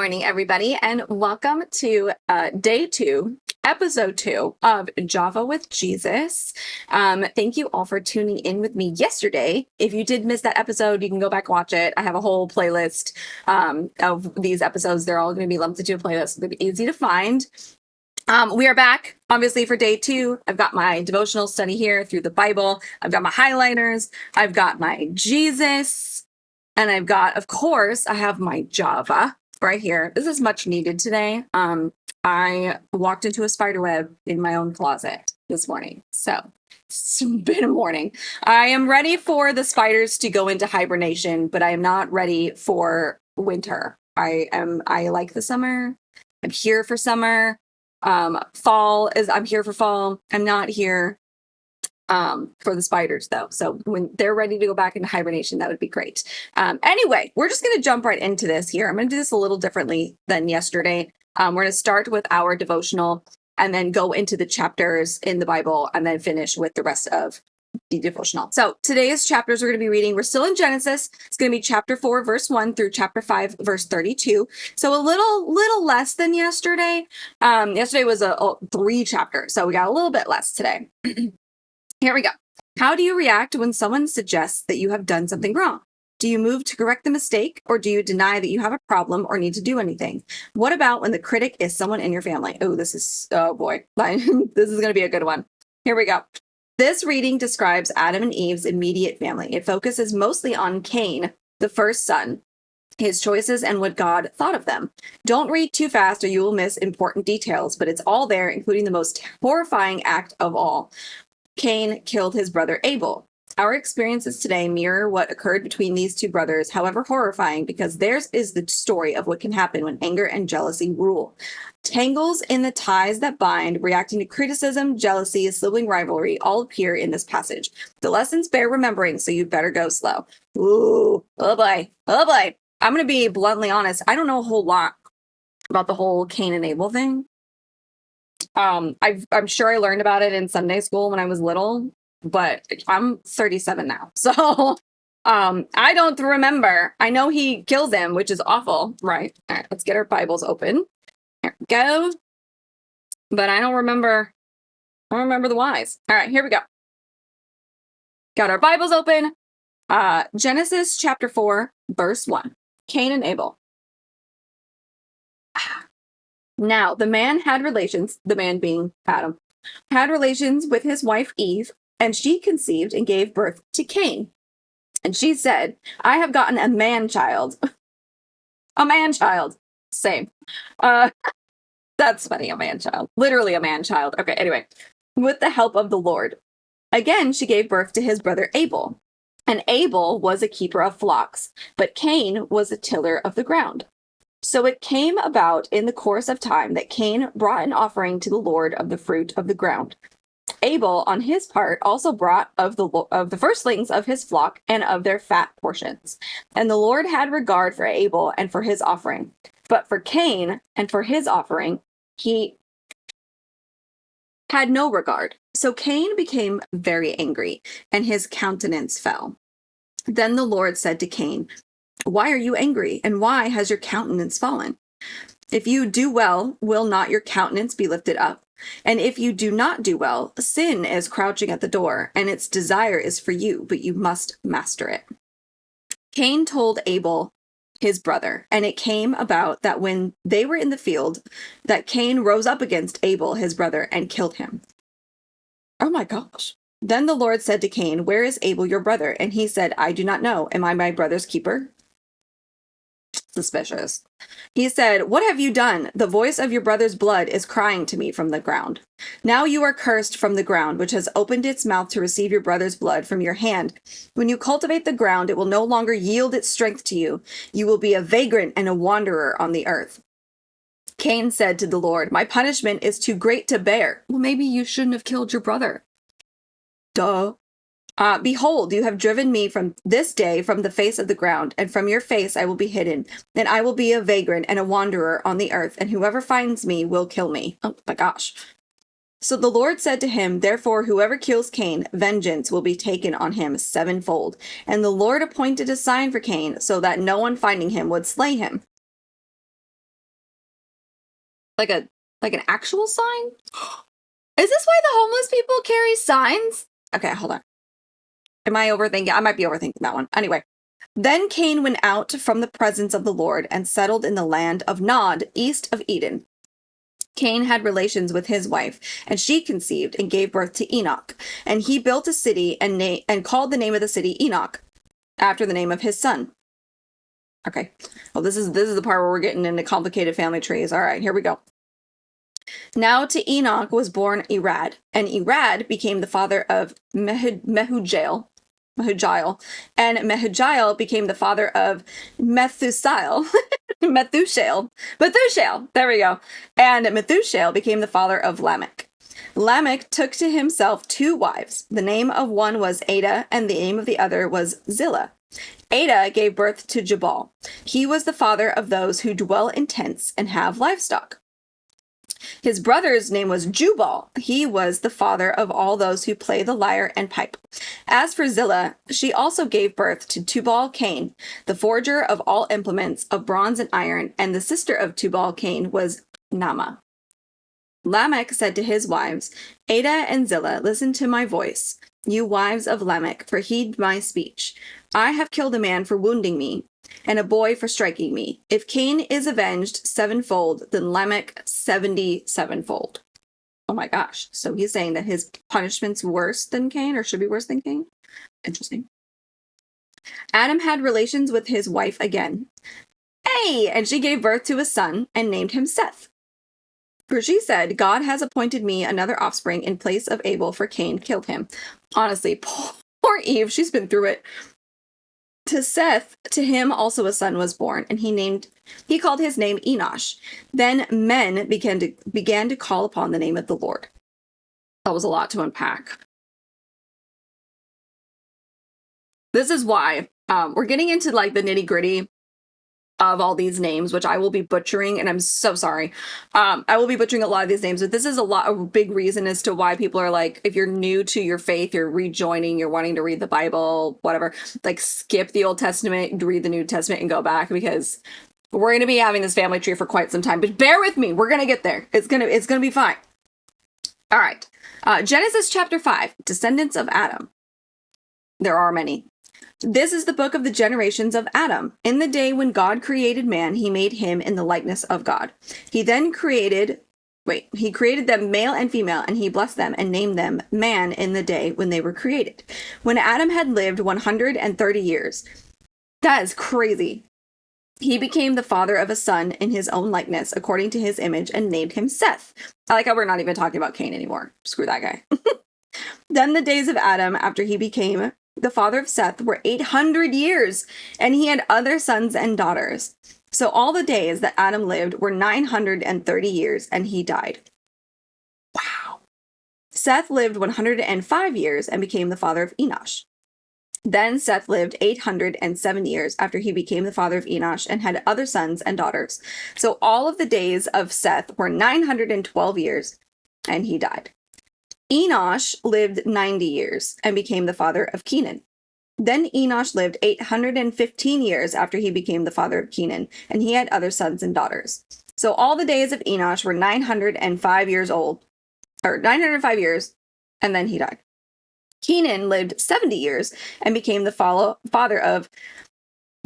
morning, everybody, and welcome to day 2, episode 2 of Java with Jesus. Thank you all for tuning in with me yesterday. If you did miss that episode, you can go back and watch it. I have a whole playlist of these episodes. They're all going to be lumped into a playlist. It's going to be easy to find. We are back, obviously, for day 2. I've got my devotional study here through the Bible. I've got my highlighters. I've got my Jesus. And I've got, of course, I have my Java right here. This is much needed today. I walked into a spider web in my own closet this morning. So it's been a morning. I am ready for the spiders to go into hibernation, but I am not ready for winter. I like the summer. I'm here for summer. I'm here for fall. I'm not here for the spiders though. So when they're ready to go back into hibernation, that would be great. Anyway, we're just going to jump right into this here. I'm going to do this a little differently than yesterday. We're going to start with our devotional and then go into the chapters in the Bible and then finish with the rest of the devotional. So today's chapters we're going to be reading, we're still in Genesis. It's going to be chapter 4, verse 1 through chapter 5, verse 32. So a little less than yesterday. Yesterday was a 3 chapters. So we got a little bit less today. Here we go. How do you react when someone suggests that you have done something wrong? Do you move to correct the mistake, or do you deny that you have a problem or need to do anything? What about when the critic is someone in your family? Oh boy. This is going to be a good one. Here we go. This reading describes Adam and Eve's immediate family. It focuses mostly on Cain, the first son, his choices, and what God thought of them. Don't read too fast or you will miss important details, but it's all there, including the most horrifying act of all. Cain killed his brother Abel. Our experiences today mirror what occurred between these two brothers, however horrifying, because theirs is the story of what can happen when anger and jealousy rule. Tangles in the ties that bind, reacting to criticism, jealousy, sibling rivalry, all appear in this passage. The lessons bear remembering, so you'd better go slow. Ooh, oh boy. I'm going to be bluntly honest. I don't know a whole lot about the whole Cain and Abel thing. I'm sure I learned about it in Sunday school when I was little, but I'm 37 now. So, I don't remember. I know he kills him, which is awful. Right. All right. Let's get our Bibles open. Here we go. But I don't remember the whys. All right, here we go. Got our Bibles open. Genesis chapter 4, verse 1. Cain and Abel. Now, the man being Adam, had relations with his wife Eve, and she conceived and gave birth to Cain. And she said, I have gotten a man-child. A man-child. Same. That's funny, a man-child. Literally a man-child. Okay, anyway. With the help of the Lord. Again, she gave birth to his brother Abel. And Abel was a keeper of flocks, but Cain was a tiller of the ground. So it came about in the course of time that Cain brought an offering to the Lord of the fruit of the ground. Abel, on his part, also brought of the firstlings of his flock and of their fat portions. And the Lord had regard for Abel and for his offering. But for Cain and for his offering, he had no regard. So Cain became very angry, and his countenance fell. Then the Lord said to Cain, why are you angry, and why has your countenance fallen? If you do well, will not your countenance be lifted up? And if you do not do well, sin is crouching at the door, and its desire is for you, but you must master it. Cain told Abel, his brother, and it came about that when they were in the field, that Cain rose up against Abel, his brother, and killed him. Oh my gosh. Then the Lord said to Cain, where is Abel, your brother? And he said, I do not know. Am I my brother's keeper? Suspicious. He said, what have you done? The voice of your brother's blood is crying to me from the ground. Now you are cursed from the ground, which has opened its mouth to receive your brother's blood from your hand. When you cultivate the ground, it will no longer yield its strength to you. You will be a vagrant and a wanderer on the earth. Cain said to the Lord, my punishment is too great to bear. Well, maybe you shouldn't have killed your brother. Duh. Behold, you have driven me from this day from the face of the ground, and from your face I will be hidden, and I will be a vagrant and a wanderer on the earth, and whoever finds me will kill me. Oh my gosh. So the Lord said to him, therefore, whoever kills Cain, vengeance will be taken on him sevenfold. And the Lord appointed a sign for Cain, so that no one finding him would slay him. Like an actual sign? Is this why the homeless people carry signs? Okay, hold on. Am I overthinking? I might be overthinking that one. Anyway. Then Cain went out from the presence of the Lord and settled in the land of Nod, east of Eden. Cain had relations with his wife, and she conceived and gave birth to Enoch. And he built a city and called the name of the city Enoch, after the name of his son. Okay. Well, this is the part where we're getting into complicated family trees. All right, here we go. Now to Enoch was born Irad, and Irad became the father of Mehujael, and Mehujael became the father of Methusael. Methusael. There we go. And Methusael became the father of Lamech. Lamech took to himself 2 wives. The name of one was Ada, and the name of the other was Zillah. Ada gave birth to Jabal. He was the father of those who dwell in tents and have livestock. His brother's name was Jubal. He was the father of all those who play the lyre and pipe. As for Zillah, she also gave birth to Tubal-Cain, the forger of all implements of bronze and iron, and the sister of Tubal-Cain was Naamah. Lamech said to his wives, Ada and Zillah, listen to my voice, you wives of Lamech, for heed my speech. I have killed a man for wounding me, and a boy for striking me. If Cain is avenged 7-fold, then Lamech 77-fold. Oh my gosh. So he's saying that his punishment's worse than Cain, or should be worse than Cain? Interesting. Adam had relations with his wife again. Hey! And she gave birth to a son and named him Seth. For she said, God has appointed me another offspring in place of Abel, for Cain killed him. Honestly, poor Eve, she's been through it. To Seth, to him also a son was born, and he called his name Enosh. Then men began to call upon the name of the Lord. That was a lot to unpack. This is why we're getting into like the nitty-gritty of all these names, which I will be butchering, and I'm so sorry. I will be butchering a lot of these names, but this is a big reason as to why people are like, if you're new to your faith, you're rejoining, you're wanting to read the Bible, whatever, like skip the Old Testament, read the New Testament, and go back, because we're going to be having this family tree for quite some time. But bear with me, we're going to get there. It's gonna be fine. All right. Genesis chapter 5, descendants of Adam. There are many. This is the book of the generations of Adam. In the day when God created man, he made him in the likeness of God. He created them male and female, and he blessed them and named them man in the day when they were created. When Adam had lived 130 years, that is crazy, he became the father of a son in his own likeness, according to his image, and named him Seth. I like how we're not even talking about Cain anymore. Screw that guy. Then the days of Adam, after he became the father of Seth, were 800 years, and he had other sons and daughters. So all the days that Adam lived were 930 years, and he died. Wow. Seth lived 105 years and became the father of Enosh. Then Seth lived 807 years after he became the father of Enosh and had other sons and daughters. So all of the days of Seth were 912 years, and he died. Enosh lived 90 years and became the father of Kenan. Then Enosh lived 815 years after he became the father of Kenan, and he had other sons and daughters. So all the days of Enosh were 905 years, and then he died. Kenan lived 70 years and became the father of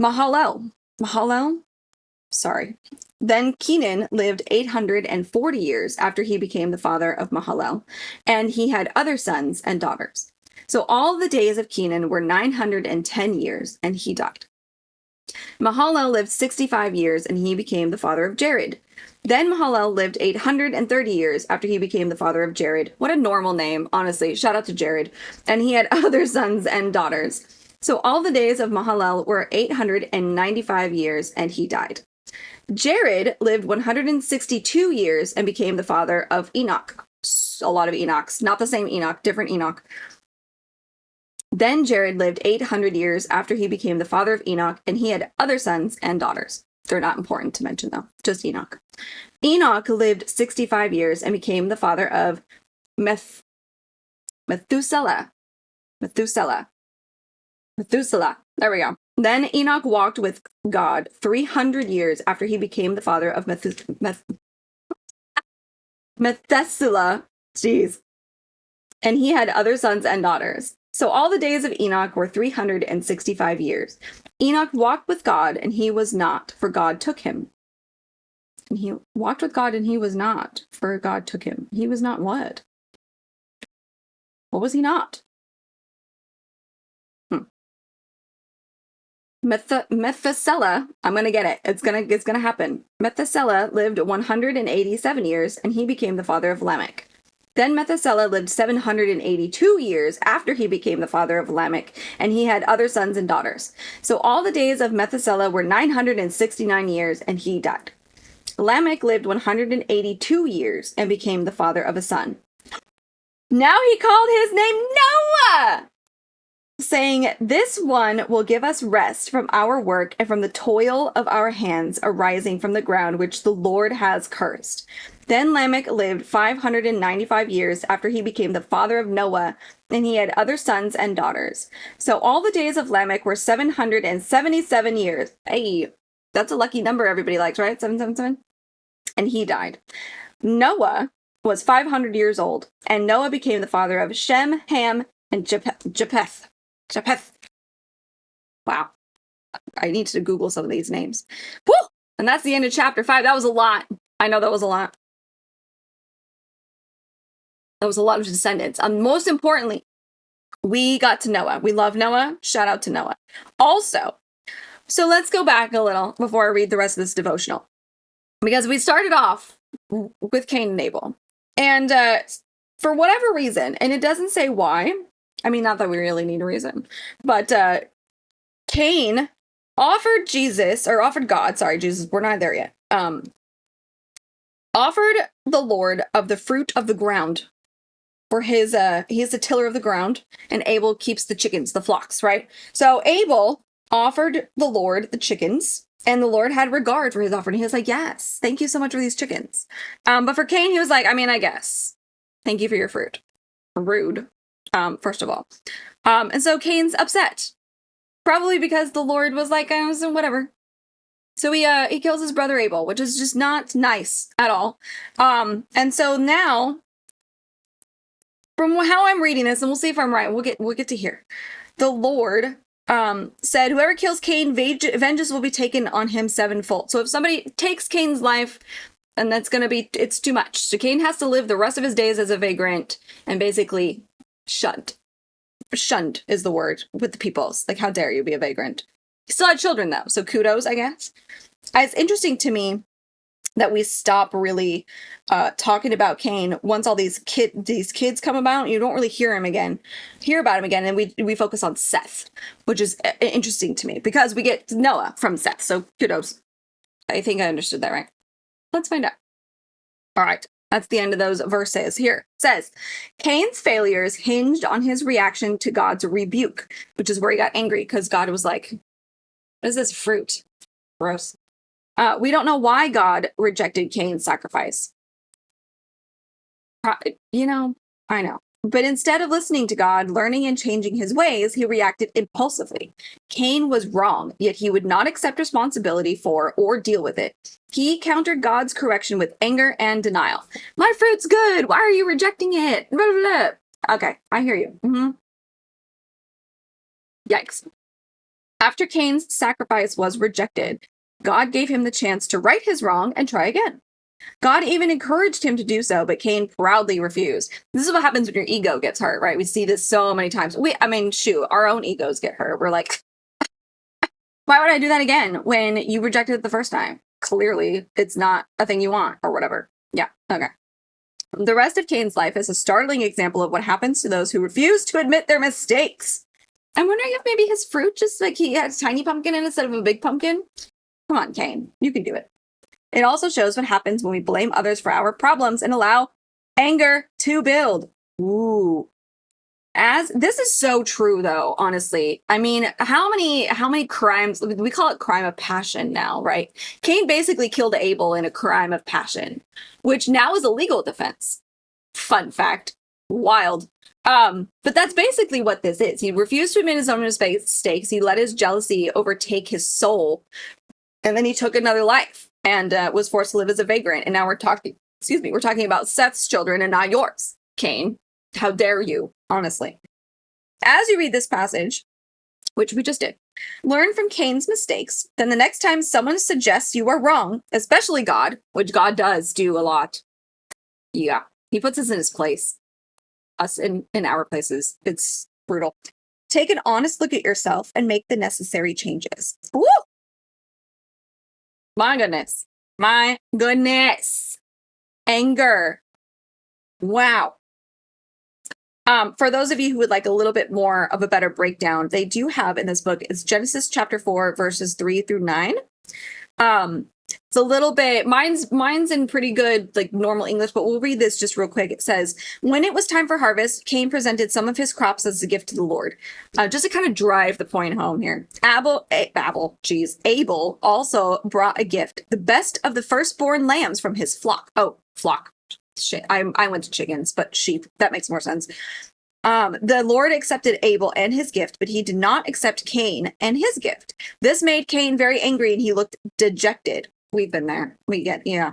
Mahalalel. Then Kenan lived 840 years after he became the father of Mahalalel, and he had other sons and daughters. So all the days of Kenan were 910 years, and he died. Mahalalel lived 65 years, and he became the father of Jared. Then Mahalalel lived 830 years after he became the father of Jared. What a normal name, honestly. Shout out to Jared. And he had other sons and daughters. So all the days of Mahalalel were 895 years, and he died. Jared lived 162 years and became the father of Enoch. A lot of Enochs. Not the same Enoch, different Enoch. Then Jared lived 800 years after he became the father of Enoch, and he had other sons and daughters. They're not important to mention, though. Just Enoch. Enoch lived 65 years and became the father of Methuselah. There we go. Then Enoch walked with God 300 years after he became the father of Methuselah, jeez, and he had other sons and daughters. So all the days of Enoch were 365 years. Enoch walked with God, and he was not, for God took him. And he walked with God, and he was not, for God took him. He was not what? What was he not? Methuselah, I'm gonna get it. It's gonna happen. Methuselah lived 187 years, and he became the father of Lamech. Then Methuselah lived 782 years after he became the father of Lamech, and he had other sons and daughters. So all the days of Methuselah were 969 years, and he died. Lamech lived 182 years and became the father of a son. Now he called his name Noah, saying, "This one will give us rest from our work and from the toil of our hands arising from the ground which the Lord has cursed." Then Lamech lived 595 years after he became the father of Noah, and he had other sons and daughters. So all the days of Lamech were 777 years. Hey, that's a lucky number everybody likes, right? 777? And he died. Noah was 500 years old, and Noah became the father of Shem, Ham, and Japheth. Wow. I need to Google some of these names. Woo! And that's the end of chapter 5. That was a lot. I know that was a lot. That was a lot of descendants. Most importantly, we got to Noah. We love Noah. Shout out to Noah. Also, so let's go back a little before I read the rest of this devotional. Because we started off with Cain and Abel. And for whatever reason, and it doesn't say why, I mean, not that we really need a reason, but Cain offered God, Jesus, we're not there yet, offered the Lord of the fruit of the ground for his, he is the tiller of the ground, and Abel keeps the chickens, the flocks, right? So Abel offered the Lord the chickens, and the Lord had regard for his offering. He was like, yes, thank you so much for these chickens. But for Cain, he was like, I mean, I guess, thank you for your fruit. Rude, first of all. And so Cain's upset, probably because the Lord was like, so whatever. So he kills his brother Abel, which is just not nice at all. And so now, from how I'm reading this, and we'll see if I'm right, we'll get to here. The Lord said, whoever kills Cain, vengeance will be taken on him sevenfold. So if somebody takes Cain's life, and that's going to be, it's too much. So Cain has to live the rest of his days as a vagrant and basically shunned. Shunned is the word with the peoples. Like, how dare you be a vagrant? He still had children, though, so kudos, I guess. It's interesting to me that we stop really talking about Cain once all these kids come about. You don't really hear about him again, and we focus on Seth, which is interesting to me because we get Noah from Seth. So kudos. I think I understood that right. Let's find out. All right, that's the end of those verses. Here it says, Cain's failures hinged on his reaction to God's rebuke, which is where he got angry because God was like, "What is this fruit? Gross." We don't know why God rejected Cain's sacrifice. I know. But instead of listening to God, learning and changing his ways, he reacted impulsively. Cain was wrong, yet he would not accept responsibility for or deal with it. He countered God's correction with anger and denial. My fruit's good. Why are you rejecting it? Blah, blah, blah. Okay, I hear you. Yikes. After Cain's sacrifice was rejected, God gave him the chance to right his wrong and try again. God even encouraged him to do so, but Cain proudly refused. This is what happens when your ego gets hurt, right? We see this so many times. Our own egos get hurt. We're like, why would I do that again when you rejected it the first time? Clearly, it's not a thing you want or whatever. Yeah, okay. The rest of Cain's life is a startling example of what happens to those who refuse to admit their mistakes. I'm wondering if maybe his fruit, just like he has a tiny pumpkin instead of a big pumpkin. Come on, Cain, you can do it. It also shows what happens when we blame others for our problems and allow anger to build. Ooh. This is so true, though, honestly. I mean, how many crimes, we call it crime of passion now, right? Cain basically killed Abel in a crime of passion, which now is a legal defense. Fun fact. Wild. But that's basically what this is. He refused to admit his own mistakes. He let his jealousy overtake his soul. And then he took another life and was forced to live as a vagrant. And now we're talking Excuse me, we're talking about Seth's children and not yours, Cain. How dare you, honestly. As you read this passage, which we just did, learn from Cain's mistakes. Then the next time someone suggests you are wrong, especially God, which God does do a lot. Yeah, he puts us in his place. Us in our places. It's brutal. Take an honest look at yourself and make the necessary changes. Woo! My goodness. My goodness. Anger. Wow. For those of you who would like a little bit more of a better breakdown, they do have in this book, it's Genesis chapter 4, verses 3 through 9. It's a little bit, mine's in pretty good, like normal English, but we'll read this just real quick. It says, when it was time for harvest, Cain presented some of his crops as a gift to the Lord. Just to kind of drive the point home here. Abel also brought a gift, the best of the firstborn lambs from his flock. Oh, flock. Shit, I went to chickens, but sheep. That makes more sense. The Lord accepted Abel and his gift, but he did not accept Cain and his gift. This made Cain very angry, and he looked dejected. We've been there. Yeah.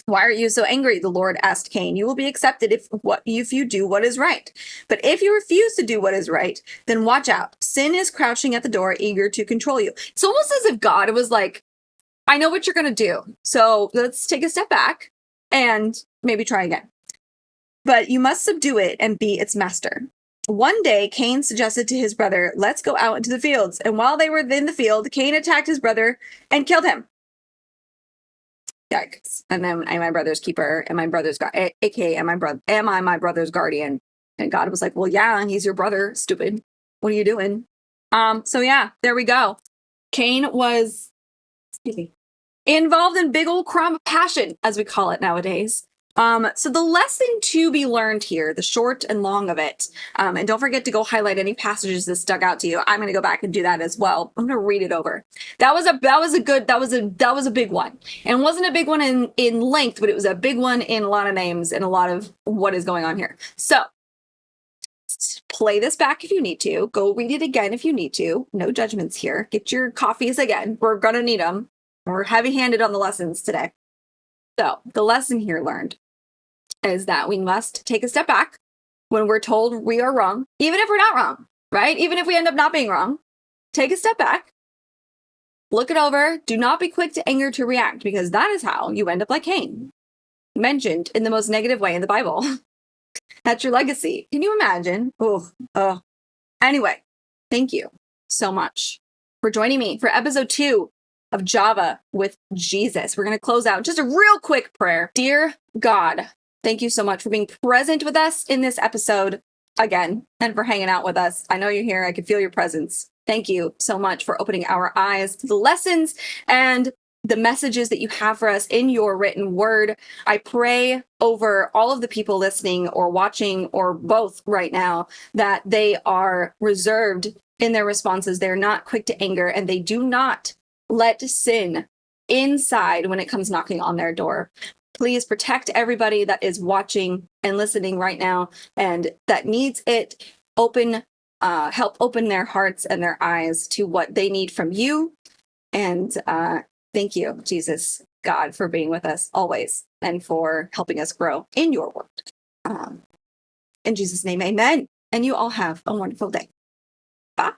Why are you so angry? The Lord asked Cain. You will be accepted if you do what is right. But if you refuse to do what is right, then watch out. Sin is crouching at the door, eager to control you. It's almost as if God was like, I know what you're going to do. So let's take a step back and maybe try again. But you must subdue it and be its master. One day, Cain suggested to his brother, let's go out into the fields. And while they were in the field, Cain attacked his brother and killed him. Yikes. And then, am I brother's keeper? Am I brother's aka am I my brother's guardian? And God was like, well, yeah, and he's your brother, stupid. What are you doing? So yeah, there we go. Cain was, involved in big old crime of passion, as we call it nowadays. So the lesson to be learned here, the short and long of it, and don't forget to go highlight any passages that stuck out to you. I'm going to go back and do that as well. I'm going to read it over. That was a big one, and it wasn't a big one in length, but it was a big one in a lot of names and a lot of what is going on here. So play this back if you need to. Go read it again if you need to. No judgments here. Get your coffees again. We're going to need them. We're heavy-handed on the lessons today. So the lesson here learned is that we must take a step back when we're told we are wrong, even if we're not wrong, right? Even if we end up not being wrong, take a step back, look it over. Do not be quick to anger to react, because that is how you end up like Cain, mentioned in the most negative way in the Bible. That's your legacy. Can you imagine? Anyway, thank you so much for joining me for episode 2 of Java with Jesus. We're going to close out just a real quick prayer. Dear God, thank you so much for being present with us in this episode again, and for hanging out with us. I know you're here. I can feel your presence. Thank you so much for opening our eyes to the lessons and the messages that you have for us in your written word. I pray over all of the people listening or watching or both right now that they are reserved in their responses. They're not quick to anger, and they do not let sin inside when it comes knocking on their door. Please protect everybody that is watching and listening right now and that needs it. Help open their hearts and their eyes to what they need from you. And thank you, Jesus, God, for being with us always and for helping us grow in your word. In Jesus' name, amen. And you all have a wonderful day. Bye.